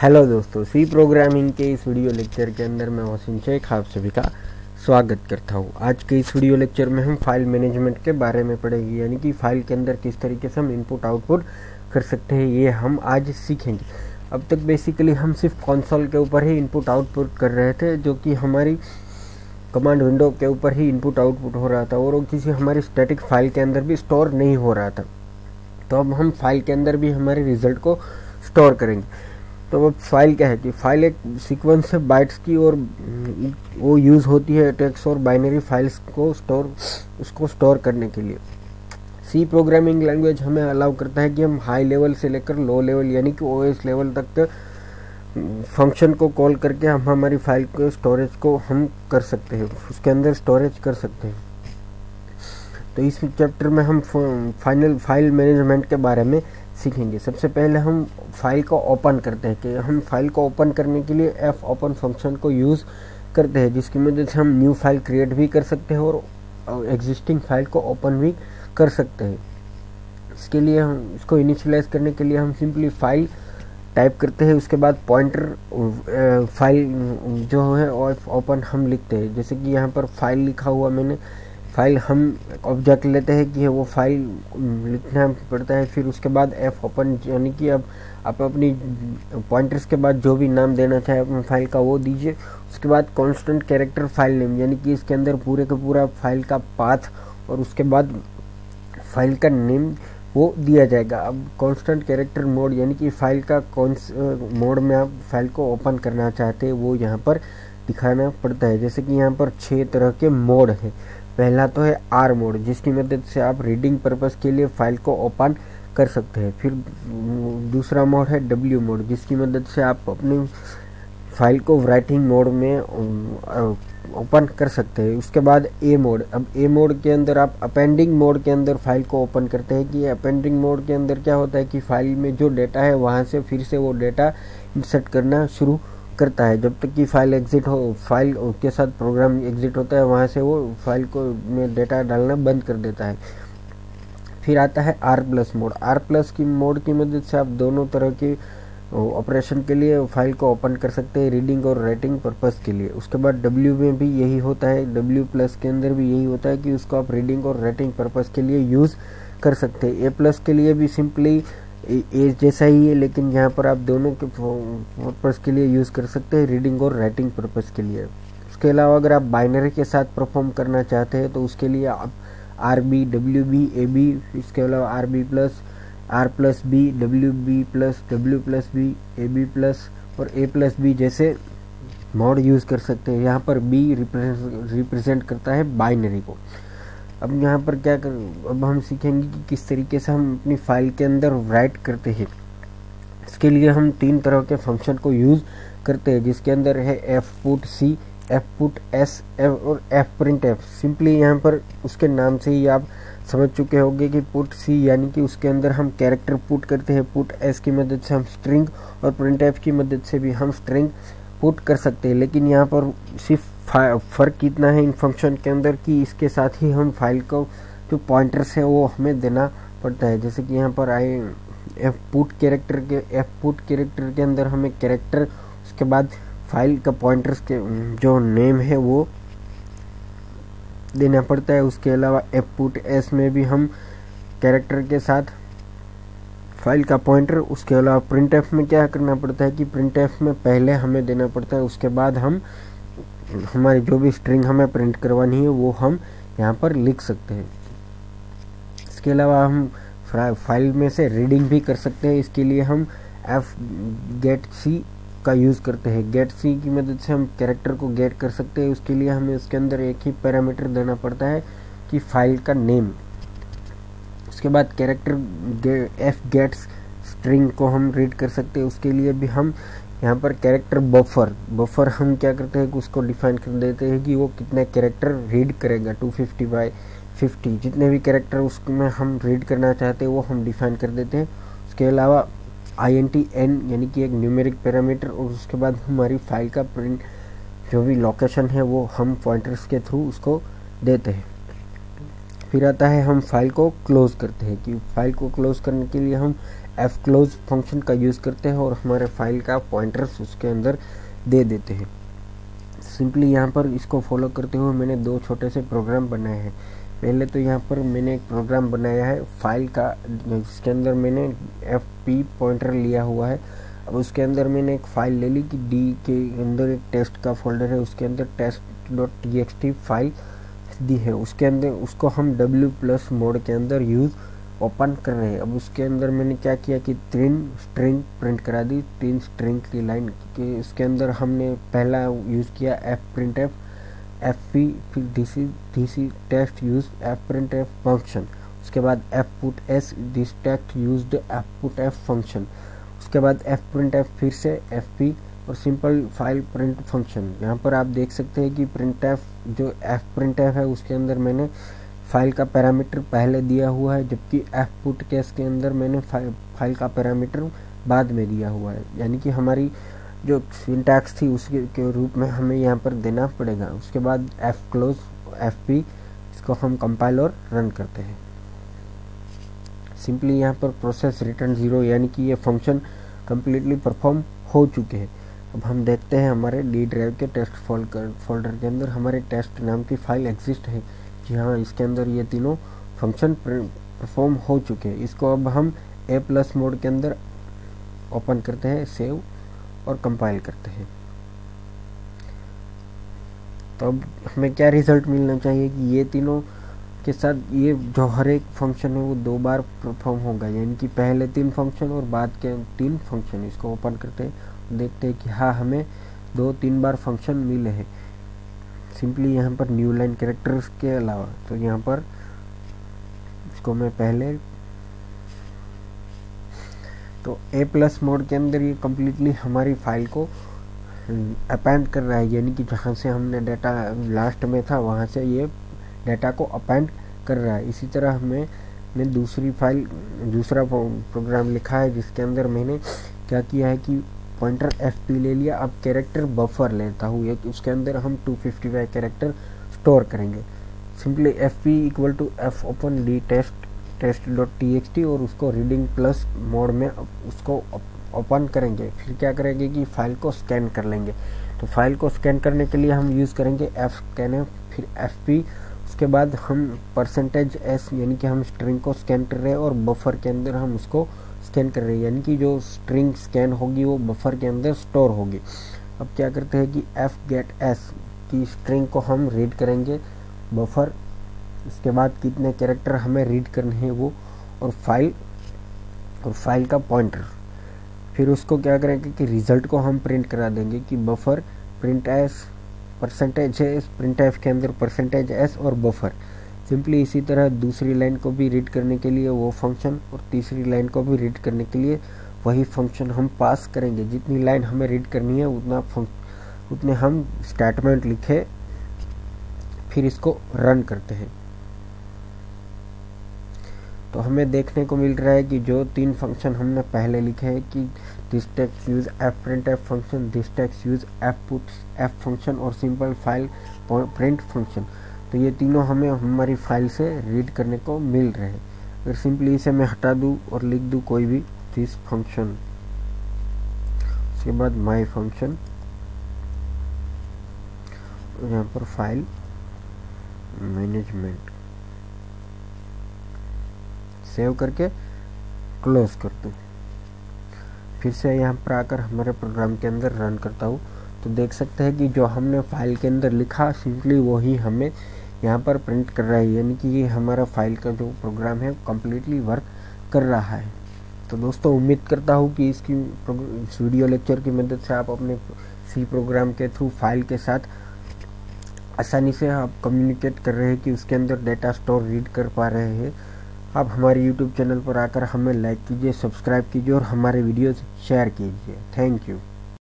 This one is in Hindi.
हेलो दोस्तों, सी प्रोग्रामिंग के इस वीडियो लेक्चर के अंदर मैं मोहसिन शेख आप सभी का स्वागत करता हूं। आज के इस वीडियो लेक्चर में हम फाइल मैनेजमेंट के बारे में पढ़ेंगे, यानी कि फाइल के अंदर किस तरीके से हम इनपुट आउटपुट कर सकते हैं, ये हम आज सीखेंगे। अब तक बेसिकली हम सिर्फ कंसोल के ऊपर ही इनपुट आउटपुट कर रहे थे, जो कि हमारी कमांड विंडो के ऊपर ही इनपुट आउटपुट हो रहा था और वो किसी हमारी स्टैटिक फाइल के अंदर भी स्टोर नहीं हो रहा था। तो अब हम फाइल के अंदर भी हमारे रिजल्ट को स्टोर करेंगे। तो अब फाइल क्या है कि फाइल एक सीक्वेंस है बाइट्स की और वो यूज़ होती है टेक्स्ट और बाइनरी फाइल्स को उसको स्टोर करने के लिए। सी प्रोग्रामिंग लैंग्वेज हमें अलाउ करता है कि हम हाई लेवल से लेकर लो लेवल यानी कि ओएस लेवल तक के फंक्शन को कॉल करके हम हमारी फाइल के स्टोरेज को हम कर सकते हैं, उसके अंदर स्टोरेज कर सकते हैं। तो इस चैप्टर में हम फाइल मैनेजमेंट के बारे में सीखेंगे। सबसे पहले हम फाइल को ओपन करते हैं कि हम फाइल को ओपन करने के लिए एफ ओपन फंक्शन को यूज़ करते हैं, जिसकी मदद से हम न्यू फाइल क्रिएट भी कर सकते हैं और एग्जिस्टिंग फाइल को ओपन भी कर सकते हैं। इसके लिए हम इसको इनिशियलाइज करने के लिए हम सिंपली फाइल टाइप करते हैं, उसके बाद पॉइंटर फाइल जो है ओपन हम लिखते हैं। जैसे कि यहाँ पर फाइल लिखा हुआ मैंने, फाइल हम ऑब्जेक्ट लेते हैं कि वो फाइल लिखना पड़ता है। फिर उसके बाद एफ ओपन, यानी कि अब आप अपनी पॉइंटर्स के बाद जो भी नाम देना चाहे अपनी फाइल का वो दीजिए। उसके बाद कांस्टेंट कैरेक्टर फाइल नेम, यानी कि इसके अंदर पूरे का पूरा फाइल का पाथ और उसके बाद फाइल का नेम वो दिया जाएगा। अब कांस्टेंट कैरेक्टर मोड, यानी कि फाइल का कौन मोड में आप फाइल को ओपन करना चाहते हैं वो यहाँ पर दिखाना पड़ता है। जैसे कि यहाँ पर 6 तरह के मोड है। पहला तो है आर मोड, जिसकी मदद से आप रीडिंग पर्पस के लिए फाइल को ओपन कर सकते हैं। फिर दूसरा मोड है डब्ल्यू मोड, जिसकी मदद से आप अपनी फाइल को राइटिंग मोड में ओपन कर सकते हैं। उसके बाद ए मोड, अब ए मोड के अंदर आप अपेंडिंग मोड के अंदर फाइल को ओपन करते हैं। कि अपेंडिंग मोड के अंदर क्या होता है कि फाइल में जो डेटा है वहाँ से फिर से वो डेटा इंसर्ट करना शुरू करता है। जब तक कि फाइल एग्जिट हो, फाइल के साथ प्रोग्राम एग्जिट होता है, वहाँ से वो फाइल को में डेटा डालना बंद कर देता है। फिर आता है R plus mode. R plus की मोड की मदद से आप दोनों तरह के ऑपरेशन के लिए फाइल को ओपन कर सकते हैं, रीडिंग और राइटिंग पर्पस के लिए। उसके बाद डब्ल्यू में भी यही होता है, डब्ल्यू प्लस के अंदर भी यही होता है कि उसको आप रीडिंग और राइटिंग पर्पस के लिए यूज़ कर सकते हैं। ए प्लस के लिए भी सिंपली ए जैसा ही है, लेकिन यहाँ पर आप दोनों के पर्पस के लिए यूज़ कर सकते हैं, रीडिंग और राइटिंग पर्पस के लिए। उसके अलावा अगर आप बाइनरी के साथ परफॉर्म करना चाहते हैं तो उसके लिए आप R B, W B, A B, इसके अलावा R B plus, R plus B, W B plus, W plus B, A B plus और ए प्लस बी जैसे मोड यूज़ कर सकते हैं। यहाँ पर बी रिप्रेजेंट करता है बाइनरी को। अब यहाँ पर अब हम सीखेंगे कि किस तरीके से हम अपनी फाइल के अंदर राइट करते हैं। इसके लिए हम 3 तरह के फंक्शन को यूज़ करते हैं, जिसके अंदर है एफ पुट सी, एफ पुट एस और एफ प्रिंट एफ। सिंपली यहाँ पर उसके नाम से ही आप समझ चुके होंगे कि पुट सी यानी कि उसके अंदर हम कैरेक्टर पुट करते हैं, पुट एस की मदद से हम स्ट्रिंग और प्रिंट एफ की मदद से भी हम स्ट्रिंग पुट कर सकते हैं। लेकिन यहाँ पर सिर्फ फ़र्क इतना है इन फंक्शन के अंदर कि इसके साथ ही हम फाइल को जो पॉइंटर्स है वो हमें देना पड़ता है। जैसे कि यहाँ पर एफ पुट कैरेक्टर के अंदर हमें कैरेक्टर, उसके बाद फाइल का पॉइंटर्स के जो नेम है वो देना पड़ता है। उसके अलावा एफ पुट एस में भी हम कैरेक्टर के साथ फाइल का पॉइंटर। उसके अलावा प्रिंट एफ में क्या करना पड़ता है कि प्रिंट एफ में पहले हमें देना पड़ता है, उसके बाद हम हमारी जो भी स्ट्रिंग हमें प्रिंट करवानी है वो हम यहाँ पर लिख सकते हैं। इसके अलावा हम फाइल में से रीडिंग भी कर सकते हैं। इसके लिए हम एफ गेट सी का यूज़ करते हैं। गेट सी की मदद से हम कैरेक्टर को गेट कर सकते हैं। उसके लिए हमें उसके अंदर एक ही पैरामीटर देना पड़ता है कि फाइल का नेम। उसके बाद कैरेक्टर एफ गेट्स स्ट्रिंग को हम रीड कर सकते हैं। उसके लिए भी हम यहाँ पर कैरेक्टर बफर हम क्या करते हैं कि उसको डिफाइन कर देते हैं कि वो कितने कैरेक्टर रीड करेगा। 250 बाई 50 जितने भी कैरेक्टर उसमें हम रीड करना चाहते हैं वो हम डिफाइन कर देते हैं। उसके अलावा INTN यानी कि एक न्यूमेरिक पैरामीटर, और उसके बाद हमारी फाइल का प्रिंट जो भी लोकेशन है वो हम पॉइंटर्स के थ्रू उसको देते हैं। फिर आता है हम फाइल को क्लोज करते हैं। कि फाइल को क्लोज करने के लिए हम एफ क्लोज फंक्शन का यूज़ करते हैं और हमारे फाइल का पॉइंटर्स उसके अंदर दे देते हैं। सिंपली यहाँ पर इसको फॉलो करते हुए मैंने दो छोटे से प्रोग्राम बनाए हैं। पहले तो यहाँ पर मैंने एक प्रोग्राम बनाया है फाइल का, जिसके अंदर मैंने एफ पी पॉइंटर लिया हुआ है। अब उसके अंदर मैंने एक फ़ाइल ले ली कि डी के अंदर एक टेस्ट का फोल्डर है, उसके अंदर test.txt फाइल दी है, उसके अंदर उसको हम W+ मोड के अंदर यूज़ ओपन कर रहे हैं। अब उसके अंदर मैंने क्या किया कि 3 स्ट्रिंग प्रिंट करा दी, 3 स्ट्रिंग की लाइन के। उसके अंदर हमने पहला यूज़ किया fprintf fp, फिर dc test use fprintf function, उसके बाद fputs this text used fputf function, उसके बाद fprintf फिर से fp और सिंपल फाइल प्रिंट फंक्शन। यहाँ पर आप देख सकते हैं कि printf जो fprintf है उसके अंदर मैंने फाइल का पैरामीटर पहले दिया हुआ है, जबकि fputcase के अंदर मैंने फाइल का पैरामीटर बाद में दिया हुआ है। यानी कि हमारी जो सिंटैक्स थी उसके के रूप में हमें यहाँ पर देना पड़ेगा। उसके बाद fclose fp, इसको हम कंपाइल और रन करते हैं। सिंपली यहाँ पर प्रोसेस रिटर्न 0, यानी कि ये फंक्शन कम्प्लीटली परफॉर्म हो चुके हैं। अब हम देखते हैं हमारे डी ड्राइव के टेस्ट फोल्डर के अंदर हमारे टेस्ट नाम की फाइल एग्जिस्ट है। जी हाँ, इसके अंदर ये तीनों फंक्शन परफॉर्म हो चुके हैं। इसको अब हम A+ मोड के अंदर ओपन करते हैं, सेव और कंपाइल करते हैं। तो अब हमें क्या रिजल्ट मिलना चाहिए कि ये तीनों के साथ ये जो हर एक फंक्शन है वो 2 बार परफॉर्म होगा, यानी कि पहले 3 फंक्शन और बाद के 3 फंक्शन। इसको ओपन करते हैं, देखते हैं कि हाँ हमें 2-3 बार फंक्शन मिले हैं। सिंपली यहाँ पर न्यू लाइन कैरेक्टर्स के अलावा, तो यहाँ पर इसको मैं पहले तो A+ मोड के अंदर ये कम्प्लीटली हमारी फाइल को अपेंड कर रहा है, यानी कि जहाँ से हमने डाटा लास्ट में था वहाँ से ये डाटा को अपेंड कर रहा है। इसी तरह मैंने दूसरा प्रोग्राम लिखा है जिसके अंदर मैंने क्या किया है कि पॉइंटर fp ले लिया। अब कैरेक्टर बफर लेता हूँ एक, उसके अंदर हम 255 कैरेक्टर स्टोर करेंगे। Simply fp = f open D test.txt और उसको रीडिंग प्लस मोड में उसको ओपन करेंगे। फिर क्या करेंगे कि फाइल को स्कैन कर लेंगे। तो फाइल को स्कैन करने के लिए हम यूज़ करेंगे fscanf, फिर fp। उसके बाद हम %s, यानी कि हम स्ट्रिंग को स्कैन कर रहे हैं और बफर के अंदर हम उसको स्कैन कर रहे हैं, यानी कि जो स्ट्रिंग स्कैन होगी वो बफर के अंदर स्टोर होगी। अब क्या करते हैं कि fgetS की स्ट्रिंग को हम रीड करेंगे बफर, इसके बाद कितने कैरेक्टर हमें रीड करने हैं वो, और फाइल का पॉइंटर। फिर उसको क्या करेंगे कि रिजल्ट को हम प्रिंट करा देंगे कि बफर printf %s, printf के अंदर %s और बफर। सिंपली इसी तरह दूसरी लाइन को भी रीड करने के लिए वो फंक्शन और तीसरी लाइन को भी रीड करने के लिए वही फंक्शन हम पास करेंगे। जितनी लाइन हमें रीड करनी है उतने हम स्टेटमेंट लिखे, फिर इसको रन करते हैं। तो हमें देखने को मिल रहा है कि जो 3 फंक्शन हमने पहले लिखे हैं कि this text use fprintf function, this text use fputs function और सिंपल फाइल प्रिंट फंक्शन, तो ये तीनों हमें हमारी फाइल से रीड करने को मिल रहे हैं। अगर सिंपली इसे मैं हटा दूँ और लिख दूँ कोई भी दिस फंक्शन, उसके बाद माई फंक्शन, यहाँ पर फाइल मैनेजमेंट, सेव करके क्लोज कर दूँ। फिर से यहाँ पर आकर हमारे प्रोग्राम के अंदर रन करता हूँ, तो देख सकते हैं कि जो हमने फाइल के अंदर लिखा सिंपली वही हमें यहाँ पर प्रिंट कर रहा है, यानी कि ये हमारा फाइल का जो प्रोग्राम है कम्प्लीटली वर्क कर रहा है। तो दोस्तों उम्मीद करता हूँ कि इसकी इस वीडियो लेक्चर की मदद से आप अपने सी प्रोग्राम के थ्रू फाइल के साथ आसानी से आप कम्युनिकेट कर रहे हैं कि उसके अंदर डेटा स्टोर रीड कर पा रहे हैं। आप हमारे YouTube चैनल पर आकर हमें लाइक कीजिए, सब्सक्राइब कीजिए और हमारे वीडियोस शेयर कीजिए। Thank you.